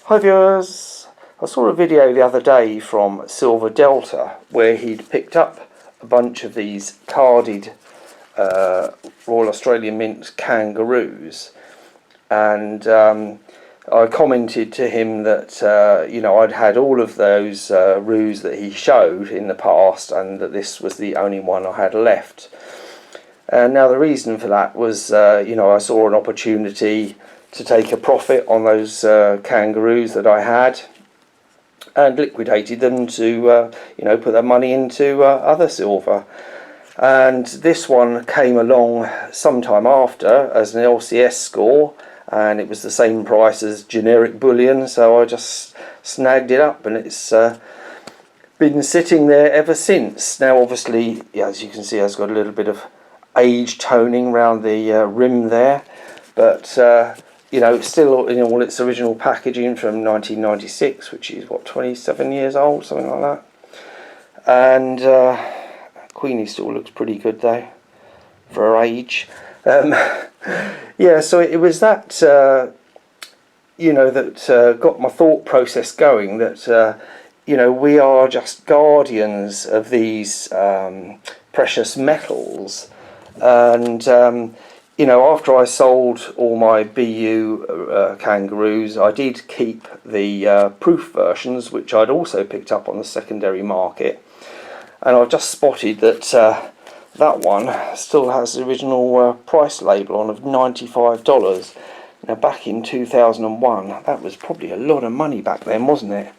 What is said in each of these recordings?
Hi viewers, I saw a video the other day from Silver Delta where he'd picked up a bunch of these carded Royal Australian Mint kangaroos, and I commented to him that I'd had all of those roos that he showed in the past and that this was the only one I had left. Now the reason for that was I saw an opportunity to take a profit on those kangaroos that I had and liquidated them to put that money into other silver. And this one came along sometime after as an LCS score, and it was the same price as generic bullion, so I just snagged it up, and it's been sitting there ever since. Now obviously, as you can see, it's got a little bit of age toning around the rim there, but still in all its original packaging from 1996, which is what, 27 years old, something like that. And Queenie still looks pretty good though for her age. Yeah, so it was that that got my thought process going, that we are just guardians of these precious metals. And after I sold all my BU kangaroos, I did keep the proof versions, which I'd also picked up on the secondary market, and I've just spotted that that one still has the original price label on of $95. Now back in 2001, that was probably a lot of money back then, wasn't it?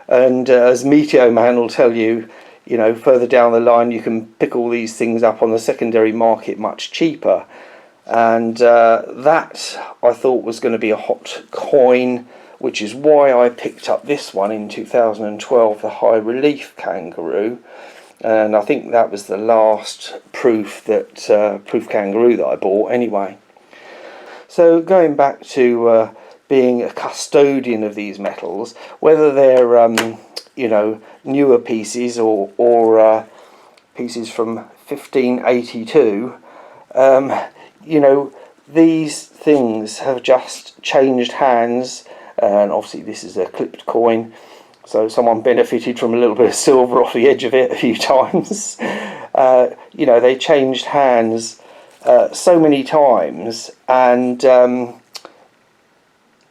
And as Meteor Man will tell you, further down the line you can pick all these things up on the secondary market much cheaper. And that I thought was going to be a hot coin, which is why I picked up this one in 2012, the high relief kangaroo. And I think that was the last proof kangaroo that I bought anyway. So going back to being a custodian of these metals, whether they're newer pieces or pieces from 1582, these things have just changed hands, and obviously this is a clipped coin, so someone benefited from a little bit of silver off the edge of it a few times. They changed hands so many times, and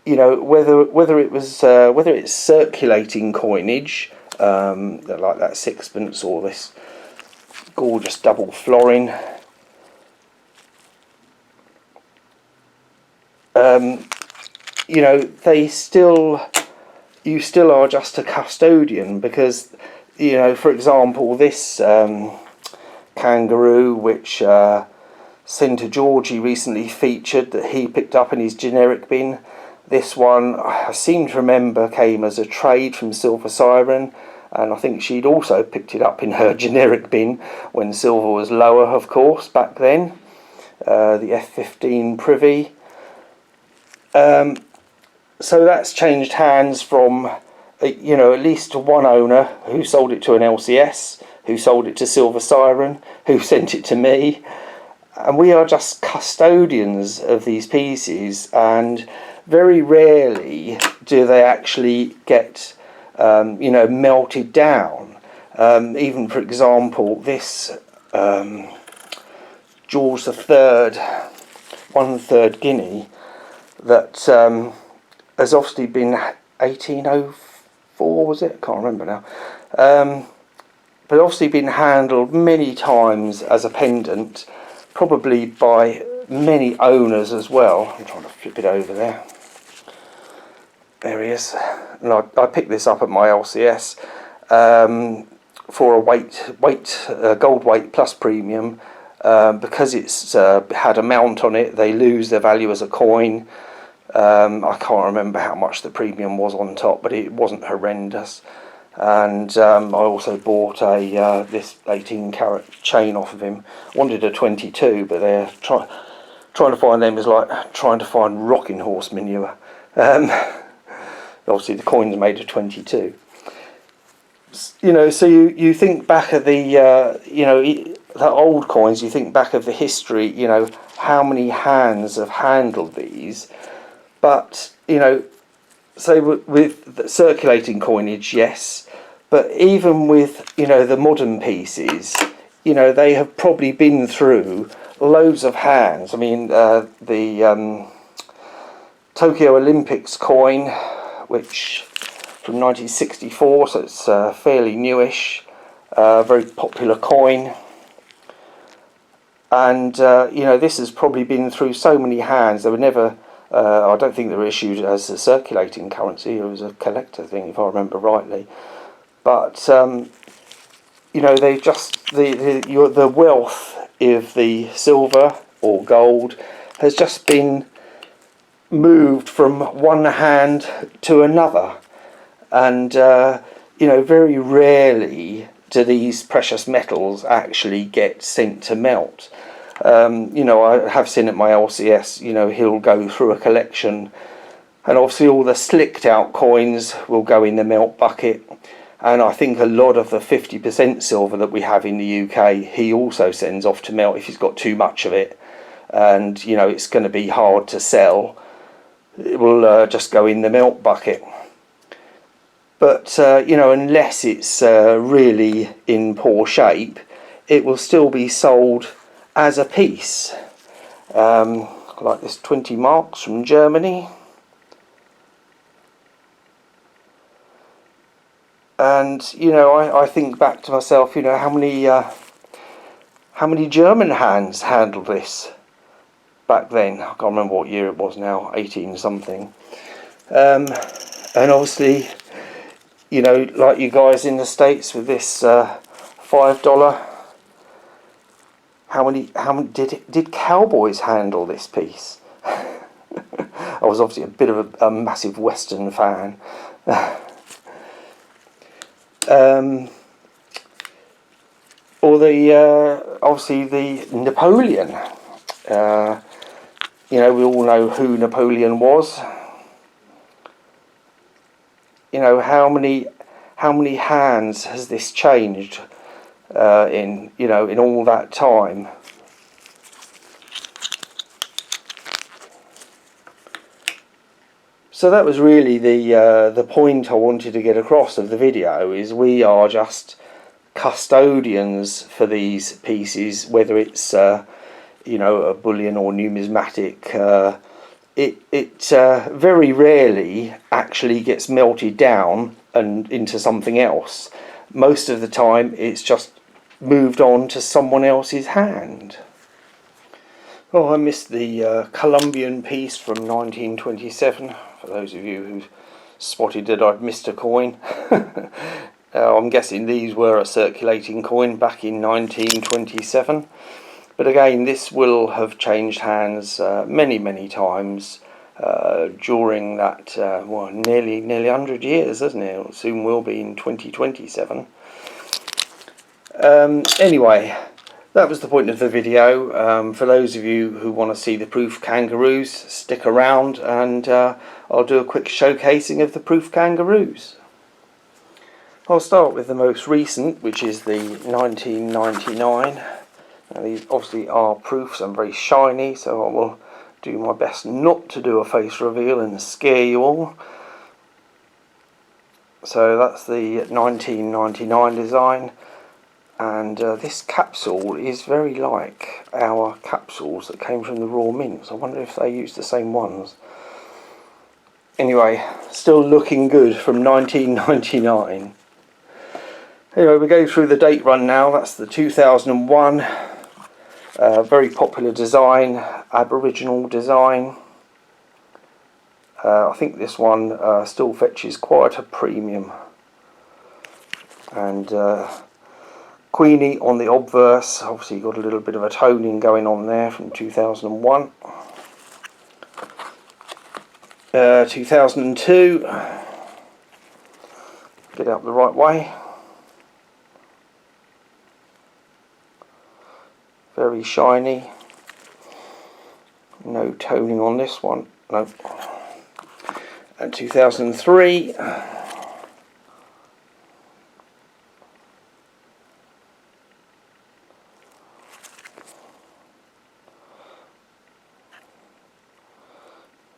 whether it's circulating coinage, like that sixpence, or this gorgeous double florin, you still are just a custodian, because for example, this kangaroo, which Centre Georgie recently featured, that he picked up in his generic bin, this one I seem to remember came as a trade from Silver Siren, and I think she'd also picked it up in her generic bin when silver was lower, of course, back then, the F15 Privy. So that's changed hands from at least one owner who sold it to an LCS, who sold it to Silver Siren, who sent it to me, and we are just custodians of these pieces, and very rarely do they actually get melted down. Even for example, this George III 1/3 guinea that has obviously been 1804, was it? I can't remember now. But obviously been handled many times as a pendant, probably by many owners as well. I'm trying to flip it over there. There he is. And I picked this up at my LCS for a gold weight plus premium, because it's had a mount on it. They lose their value as a coin. I can't remember how much the premium was on top, but it wasn't horrendous. And I also bought this 18 carat chain off of him. Wanted a 22, but they're trying to find them is like trying to find rocking horse manure. Obviously the coin's made of 22. So you think back of the old coins, you think back of the history, how many hands have handled these. But, you know, so with the circulating coinage, yes, but even with, you know, the modern pieces, you know, they have probably been through loads of hands. I mean, the Tokyo Olympics coin, which from 1964, so it's fairly newish, very popular coin. And, you know, this has probably been through so many hands. They were never, I don't think they were issued as a circulating currency. It was a collector thing, if I remember rightly. But, you know, they just, the wealth of the silver or gold has just been moved from one hand to another. And, you know, very rarely do these precious metals actually get sent to melt. You know, I have seen at my LCS, you know, he'll go through a collection, and obviously all the slicked out coins will go in the melt bucket. And I think a lot of the 50% silver that we have in the UK, he also sends off to melt if he's got too much of it. And, you know, it's going to be hard to sell. It will just go in the melt bucket. But, you know, unless it's really in poor shape, it will still be sold as a piece. Like this 20 marks from Germany. And, you know, I think back to myself, you know, how many German hands handled this back then. I can't remember what year it was now, 18 something. And obviously, you know, like you guys in the States with this $5. How many did cowboys handle this piece? I was obviously a bit of a massive Western fan. Or the obviously the Napoleon. You know, we all know who Napoleon was. You know, how many hands has this changed in, you know, in all that time? So that was really the point I wanted to get across of the video, is we are just custodians for these pieces, whether it's you know, a bullion or numismatic. It very rarely actually gets melted down and into something else. Most of the time it's just moved on to someone else's hand. Oh, I missed the Colombian piece from 1927, for those of you who spotted that I'd missed a coin. I'm guessing these were a circulating coin back in 1927. But again, this will have changed hands many times during that, well, nearly 100 years, isn't it? It soon will be in 2027. Anyway, that was the point of the video. For those of you who want to see the proof kangaroos, stick around and I'll do a quick showcasing of the proof kangaroos. I'll start with the most recent, which is the 1999. Now, these obviously are proofs and very shiny, so I will do my best not to do a face reveal and scare you all. So that's the 1999 design, and this capsule is very like our capsules that came from the Raw Mints. I wonder if they used the same ones. Anyway, still looking good from 1999. Anyway, we go through the date run now. That's the 2001. Very popular design, Aboriginal design. I think this one still fetches quite a premium. And Queenie on the obverse, obviously got a little bit of a toning going on there from 2001. 2002, get out the right way. Very shiny. No toning on this one. No. And 2003.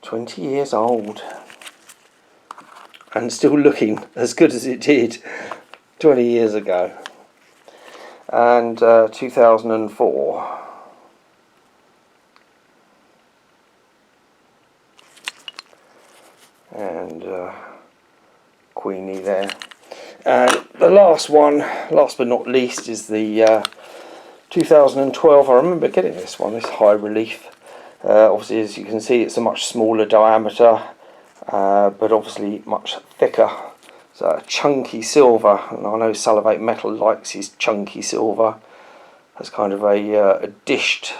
20 years old. And still looking as good as it did 20 years ago. And 2004. And Queenie there. And the last one, last but not least, is the 2012. I remember getting this one, this high relief. Obviously, as you can see, it's a much smaller diameter, but obviously much thicker. So a chunky silver, and I know Salivate Metal likes his chunky silver. Has kind of a dished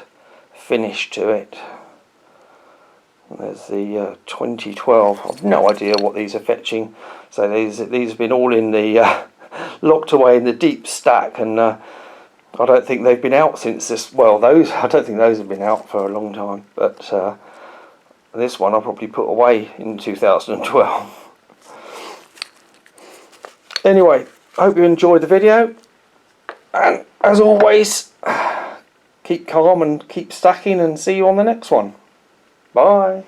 finish to it. And there's the 2012. I've no idea what these are fetching. So these have been all in the locked away in the deep stack, and I don't think they've been out since this. Well, those I don't think those have been out for a long time. But this one I'll probably put away in 2012. Anyway, I hope you enjoyed the video, and as always, keep calm and keep stacking, and see you on the next one. Bye.